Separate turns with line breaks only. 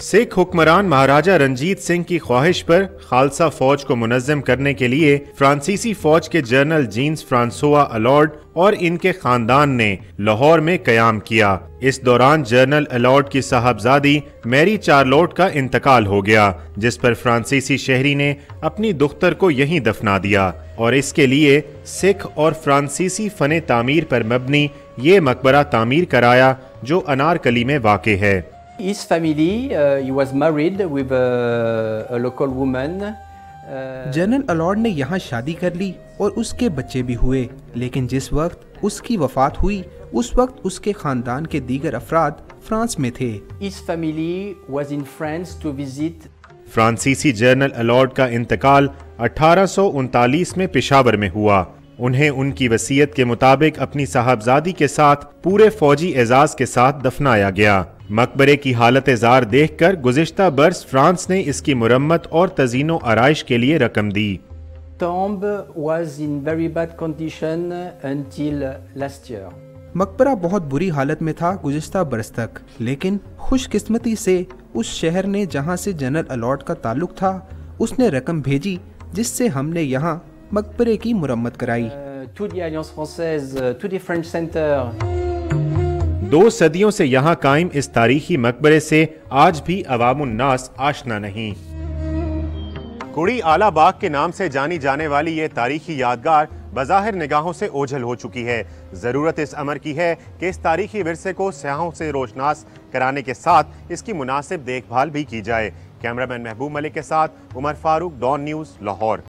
सिख हुक्मरान महाराजा रंजीत सिंह की ख्वाहिश पर खालसा फौज को मुनज़्ज़म करने के लिए फ्रांसीसी फौज के जनरल जीन्स फ्रांसोआ अलॉर्ड और इनके खानदान ने लाहौर में क़याम किया। इस दौरान जनरल अलॉर्ड की साहबजादी मैरी चार्लोट का इंतकाल हो गया, जिस पर फ्रांसीसी शहरी ने अपनी दुख्तर को यहीं दफना दिया और इसके लिए सिख और फ्रांसीसी फ़ने तामीर पर मबनी ये मकबरा तामीर कराया जो अनारकली में वाक़े है।
His family, he was married with a local woman.
General Allard ने यहाँ शादी कर ली और उसके बच्चे भी हुए, लेकिन जिस वक्त उसकी वफात हुई उस वक्त उसके खानदान के दीगर अफराद फ्रांस में थे।
His family was in France to visit.
फ्रांसीसी जनरल अलॉर्ड का इंतकाल 1839 में पेशावर में हुआ। उन्हें उनकी वसीयत के मुताबिक अपनी साहबजादी के साथ पूरे फौजी एजाज के साथ दफनाया गया। मकबरे की हालत ज़ार देखकर गुज़िश्ता बरस फ्रांस ने इसकी मुरम्मत और तज़ीनो आराइश के लिए रकम दी।
Tomb was in very bad condition until last year.
मकबरा बहुत बुरी हालत में था गुज़िश्ता बरस तक, लेकिन खुशकिस्मती से उस शहर ने जहां से जनरल अलॉर्ड का ताल्लुक था उसने रकम भेजी, जिससे हमने यहाँ मकबरे की मुरम्मत कराई।
To the Alliance Française, to the French Center.
2 सदियों से यहाँ कायम इस तारीखी मकबरे से आज भी अवामुन्नास आशना नहीं। कुड़ी आला बाग के नाम से जानी जाने वाली ये तारीखी यादगार बज़ाहिर निगाहों से ओझल हो चुकी है। ज़रूरत इस अमर की है कि इस तारीखी विरसे को सयाहों से रोशनास कराने के साथ इसकी मुनासिब देखभाल भी की जाए। कैमरामैन महबूब मलिक के साथ उमर फारूक, डॉन न्यूज़, लाहौर।